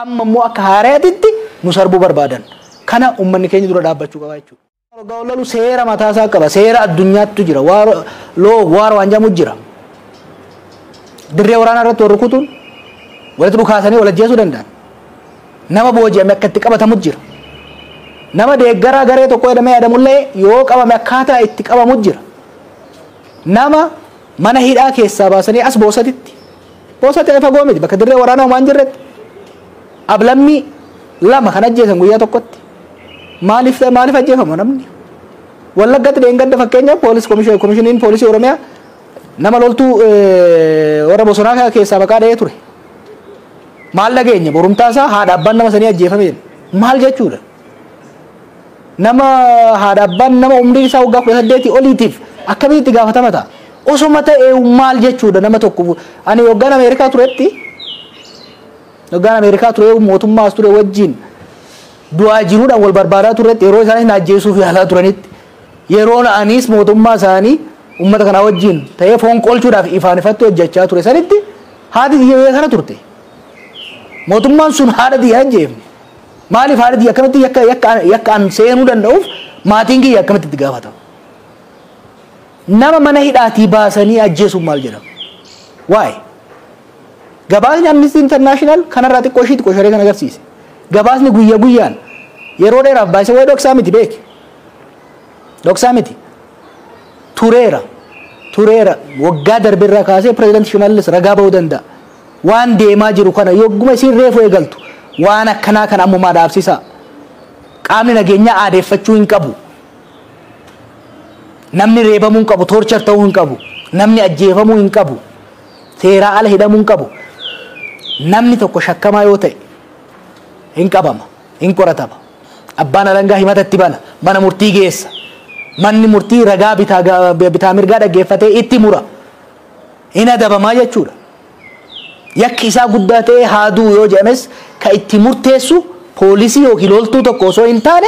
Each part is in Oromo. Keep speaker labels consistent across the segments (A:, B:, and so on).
A: amma immoo akka haareetitti nu sarbuu barbaadan. Kana uummanni keenya dura dhaabbachuu qaba jechuudha. Gaa'olalu seera mataasaa qaba. Seera addunyaattu jira. Waar waan jedhamu jira. Dirree waraanaa irratti rukutuun walitti dhukaasanii wal ajjeesuu danda'an. Nama booji'ame akka itti qabatamu jira. Nama deeggaraa garee tokko jedhamee yaadamullee yoo qabame akkaataa itti qabamu jira. Nama mana hidhaa keessaa baasanii as boosatitti. Boosatti fagoo miti bakka dirree waraanaa homaan jirretti. Ablammii lama kan ajjeesan guyyaa tokkotti. Maaliif ajjeefamu namni? Wallaggatti dheengadda fakkeenyaaf komishiniin poolisii Oromiyaa nama loltuu warra bosonaa keessaa baqaa dha'ee ture. Maal dhageenya borumtaasaa haadha abbaan nama sanii ajjeefame maal jechuudha? Nama haadha abbaan nama umriin isaa waggaa 18 oliitiif akkamitti gaafatama ta'a? Osoma ta'ee maal jechuudha nama tokko ani waggaan Ameerikaa turetti waggaan Ameerikaa ture mootummaa as ture wajjin du'aa jiruudhaan wal barbaadaa turetti yeroo isaan ajjeesuuf yaalaa turanitti yeroo anis mootummaa isaanii ummata kana wajjin ta'ee foon qolchuudhaaf ifaan ifatti hojjechaa ture sanitti haati diyyee kana turte. Mootummaan sun haadha diyyaa ajjeefne. Maaliif haadha diyyaa akkamitti yakkaan seenuu danda'uuf maatiin kiyya akkamitti itti gaafatama? Nama mana hidhaatii baasanii ajjeesuun maal jedhama? Waa'ee gabaasni Amnesty International kanarraa xiqqoo sharee kan agarsiise. Gabaasni guyyaa guyyaan yeroo dheeraaf baay'isee waa'ee dhoksaa miti beeke. Dhoksaa miti. Tureera waggaa darbirraa kaasee pireezidaantii Shimallis ragaa ba'uu danda'a. Waan deemaa jiru kana yogguma isin reefu eegaltu waan akkanaa kan ammumaa dhaabsisaa. Qaamni nageenyaa aadeeffachuu hin qabu. Namni reebamuu hin qabu, toorchar ta'uu hin qabu, namni ajjeefamuu hin qabu, seeraa ala hidhamuu hin qabu. Namni tokko shakkamaa yoo ta'e hin qabama, hin qoratama. Abbaan alangaa himata itti bana, mana murtii geessa. Manni murtii ragaa bitaa mirgaa dhaggeeffatee itti mura. Hin adabamaa jechuudha. Yakki isaa guddaa ta'ee haaduu yoo jedhames ka itti murteessu poolisii yookiin loltuu tokko osoo hin taane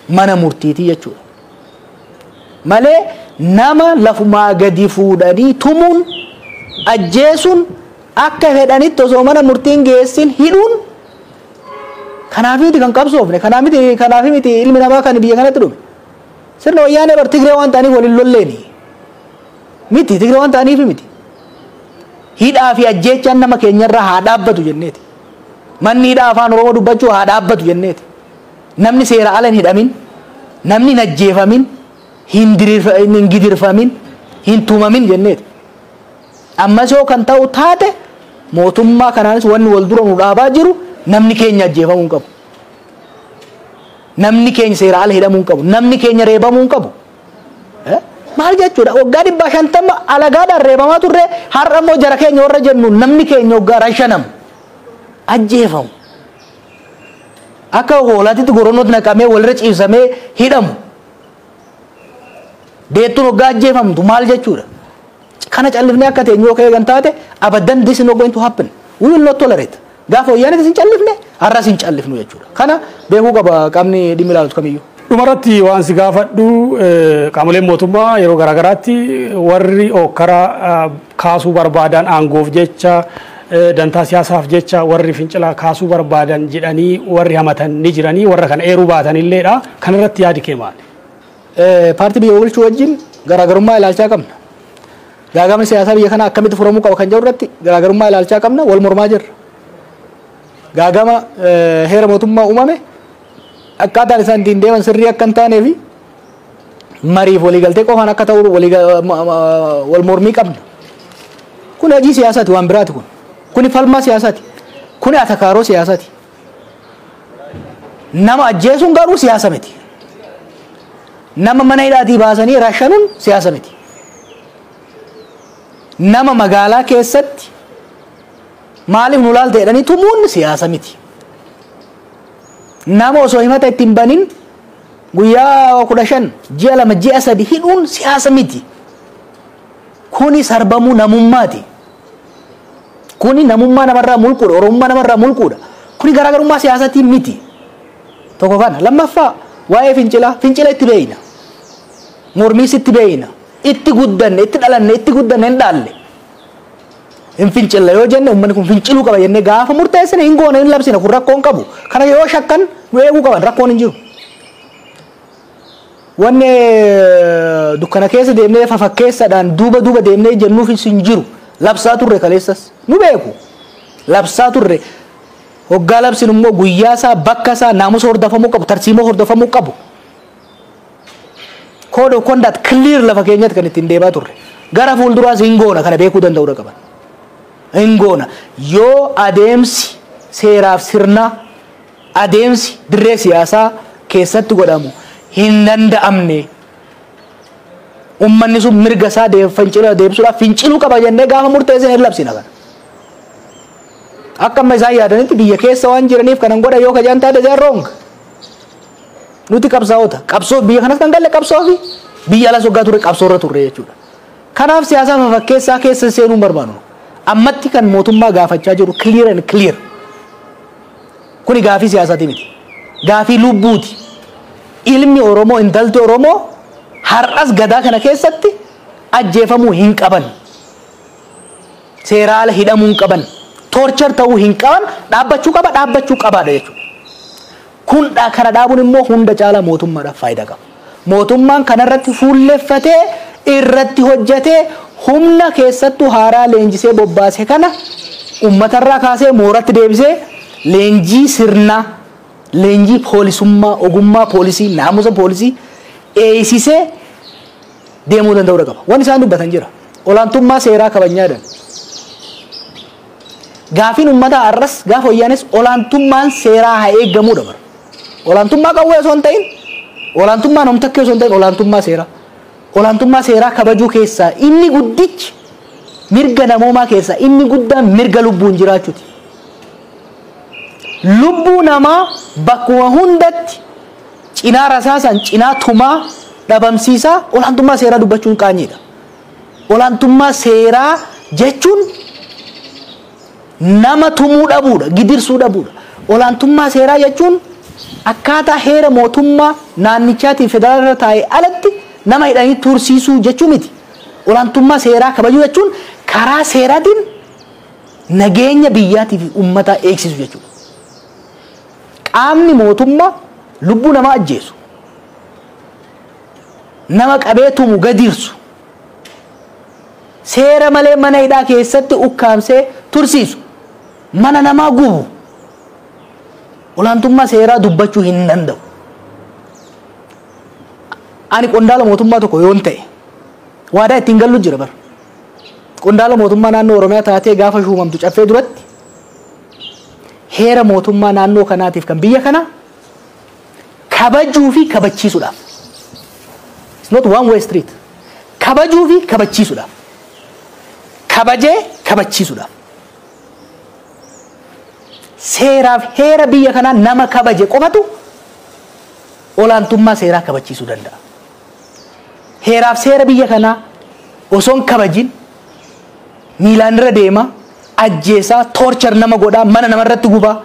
A: mana murtiitii jechuudha. Malee nama lafumaa gadi fuudhanii tumuun ajjeesuun akka fedhanitti osoo mana murtiin geessin hidhuun kanaaf miti kan qabsoofne kanaaf miti ilmi namaa kan biyya kanatti dhume. Sirna wayyaanee bar Tigree waan ta'aniif waliin lolleeni. Miti Tigree waan ta'aniif miti. Hidhaa fi ajjeechaan nama keenyarraa haa dhaabbatu jenneeti. Manni hidhaa afaan Oromoo dubbachuu haa dhaabbatu jenneeti. Namni seera ala hin hidhamin, namni hin ajjeefamin, hin gidirfamin, hin tumamin jenneeti. Ammas yoo kan ta'u taate mootummaa kanaanis wanni wal dura nu dhaabaa jiru namni keenya ajjeefamuu hin qabu. Namni keenya seera ala hidhamuu hin qabu. Namni keenya reebamuu hin qabu. Maal jechuudha? Waggaa 150 alagaadhaan reebamaa turre har'a immoo jara keenya warra jennu namni keenya waggaa 5 ajjeefamu. Akka hoolaatitti goronootti naqamee walirra ciibsamee hidhamu. Deettuun waggaa ajjeefamtu maal jechuudha? Kana callifnee akka teenyoo keegan taate abadan this is not going to happen. We will not tolerate. Gaafa wayyaanee isin callifne har'as hin callifnu jechuudha. Kana beekuu qaba qaamni dhimmi ilaalu kamiyyuu.
B: Dhumarratti waan si gaafadhu qaamoleen mootummaa yeroo garaagaraatti warri karaa kaasuu barbaadan aangoof jecha dantaa siyaasaaf jecha warri fincilaa kaasuu barbaadan jedhanii warri hamatan ni jiranii warra kana eeruu baatanilleedha. Kanarratti yaadi kee maali? Paartii biyya bulchuu wajjin garaagarummaa ilaalchaa qabna. Gaagamni siyaasaa biyya kana akkamitti furamuu qaba kan jedhu irratti garaagarummaa ilaalchaa qabna wal mormaa jirra. Gaagama heera mootummaa uumame akkaataan isaan ittiin deeman sirrii akka hin taanee fi mariif waliigaltee qofaan akka ta'u wal mormii qabna. Kun hojii siyaasaati waan biraati kun. Kuni falmaa siyaasaati. Kuni atakaaroo siyaasaati. Nama ajjeesuun garuu siyaasa miti. Nama mana hidhaatii baasanii rashanuun siyaasa miti. Nama magaalaa keessatti maaliif nu laalte jedhanii tumuun siyaasa miti. Nama osoo himata ittiin banin guyyaa 15 ji'a 2 ji'a 3 hidhuun siyaasa miti. Kuni sarbamuu namummaati. Kuni namummaa namarraa mulquudha. Oromummaa namarraa mulquudha. Kuni garaagarummaa siyaasatii miti. Tokko kana lammaffaa waa'ee fincila itti beeyna. Mormiis itti beeyna. Itti guddanne itti dhalanne itti guddanne hin dhaalle.
A: hin fincilla yoo jenne ummanni kun finciluu qaba jennee gaafa murteessine hin goone hin labsine kun rakkoon qabu kana yoo shakkan nu eeguu qaban rakkoon hin jiru. Wanni dukkana keessa deemnee fafakkeessaadhaan duuba deemnee jennuuf hin jiru labsaa turre kaleessas nu beeku labsaa turre hoggaa labsin immoo guyyaa isaa bakka isaa naamusa hordofamuu qabu tarsiimoo hordofamuu qabu. Code of conduct clear lafa keenyatti kan ittiin deemaa turre gara fuulduraas hin goona kana beekuu danda'uu qaban. Hin goona yoo adeemsi seeraaf sirna adeemsi dirree siyaasaa keessatti godhamu hin danda'amne ummanni sun mirga isaa deebisuudhaaf finciluu qaba jennee gaafa murteessine hin labsina kana. Akka amma isaan yaadanitti biyya keessa waan jiraniif kanan godha yoo kajaan taate isaan wrong. Nuti qabsaa'ota qabsoo biyya kanas kan galle qabsoo fi biyya ala soggaa turre qabsoo irra turre jechuudha. Kanaaf siyaasa fafakkeessaa keessa seenuu barbaadu. Ammatti kan mootummaa gaafachaa jiru clear and clear. Kuni gaafii siyaasaati miti. Gaafii lubbuuti. Ilmi Oromoo intalti Oromoo har'as gadaa kana keessatti ajjeefamuu hin qaban. Seera ala hidhamuu hin qaban. Torture ta'uu hin qaban dhaabbachuu qabaadha jechuudha. Kun kana dhaabuun immoo hunda caalaa mootummaadhaaf faayidaa qaba. Mootummaan kanarratti fuulleffatee irratti hojjetee humna keessattuu haaraa leenjisee bobbaase kana uummatarraa kaasee mooratti deebisee leenjii sirnaa leenjii poolisummaa ogummaa poolisii naamusa poolisii eeysisee deemuu danda'uu qaba. Waan isaan dubbatan jira. Olaantummaa seeraa kabajnyaadhaan. Gaafiin uummataa har'as gaafa wayyaanes olaantummaan seeraa haa eeggamuudha bara. Olaantummaa qawwee osoo hin ta'in olaantummaa namtakkee osoo hin ta'in olaantummaa seeraa. Olaantummaa seeraa kabajuu keessaa inni guddichi mirga namoomaa keessaa inni guddaan mirga lubbuun jiraachuuti. Lubbuu namaa bakkuma hundatti cinaa rasaasan cinaa tumaa dhabamsiisaa olaantummaa seeraa dubbachuun qaanyiidha. Olaantummaa seeraa jechuun nama tumuu dhabuudha gidirsuu dhabuudha. Olaantummaa seeraa jechuun akkaataa heera mootummaa naannichaatiin federaalaa taa'ee alatti nama hidhanii tursiisuu jechuu miti. Olaantummaa seeraa kabajuu jechuun karaa seeraatiin nageenya biyyaatii fi uummataa eegsisu jechuudha. Qaamni mootummaa lubbuu namaa ajjeesu nama qabee tumu gadirsu seera malee mana hidhaa keessatti ukkaamsee tursiisu mana namaa gubu olaantummaa seeraa dubbachuu hin danda'u. Ani qondaala mootummaa tokko yoon ta'e waadaa ittiin gallu jira bara. Qondaala mootummaa naannoo Oromiyaa taatee gaafa shuumamtu caffee duratti heera mootummaa naannoo kanaatiif kan biyya kana kabajuu fi kabachiisuudhaaf. It's not one way street. Kabajuu fi kabachiisuudhaaf. Kabajee kabachiisuudhaaf. Seeraaf heera biyya kanaa nama kabaje qofatu olaantummaa seeraa kabachiisuu danda'a. Heeraaf seera biyya kanaa osoon kabajin miilaan irra deema ajjeesaa torchar nama godhaa mana namarratti gubaa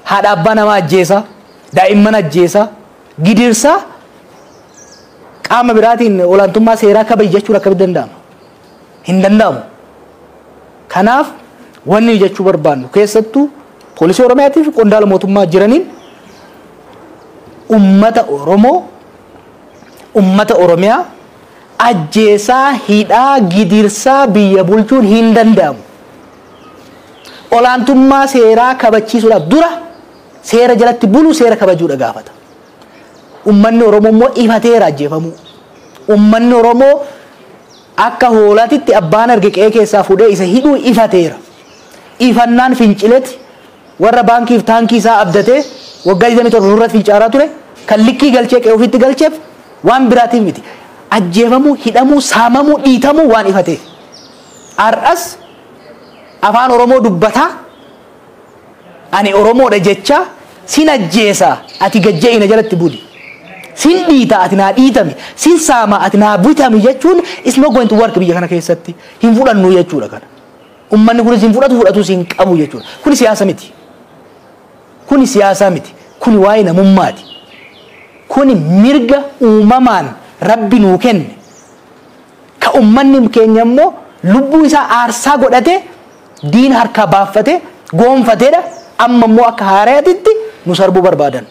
A: haadha abbaa nama ajjeesaa daa'imman ajjeesaa gidirsaa qaama biraatiin olaantummaa seeraa kabaji jechuun akkamitti danda'ama? Hin danda'amu. Kanaaf wanni jechuu barbaannu keessattuu poolisii Oromiyaatii fi qondaala mootummaa jiraniin ummata Oromoo ummata Oromiyaa ajjeesaa hidhaa gidirsaa biyya bulchuun hin danda'amu. Olaantummaa seeraa kabachiisuudhaaf dura seera jalatti bulu seera kabajuudha gaafata. Ummanni Oromoo immoo ifateera ajjeefamuu. Ummanni Oromoo akka hoolaatitti abbaan arge qe'ee keessaa fuudhee isa hidhuu ifateera. Ifannaan fincileeti warra baankiif taankii isaa abdatee waggaa 27 nurratti fincaaraa ture kan likkii galchee qe'ee ofitti galcheef waan biraatiif miti. Ajjeefamuu, hidhamuu, saamamuu, dhiitamuu waan ifateef. Har'as afaan Oromoo dubbataa ani Oromoodha jecha sin ajjeesaa ati gajja'ina jalatti buli. Sin dhiita ati naa dhiitami, sin saama ati naa bitami jechuun is not going to work biyya kana keessatti. Hin fudhannu jechuudha kana. Ummanni kunis hin fudhatus hin qabu jechuudha. Kuni siyaasa miti. Kuni siyaasa miti. Kuni waa'ee namummaati. Kuni mirga uumamaan Rabbi nuu kenne. Ka ummanni keenya immoo lubbuu isaa aarsaa godhatee diina harkaa baaffatee goonfateedha amma immoo akka haaraatitti nu sarbuu barbaadan.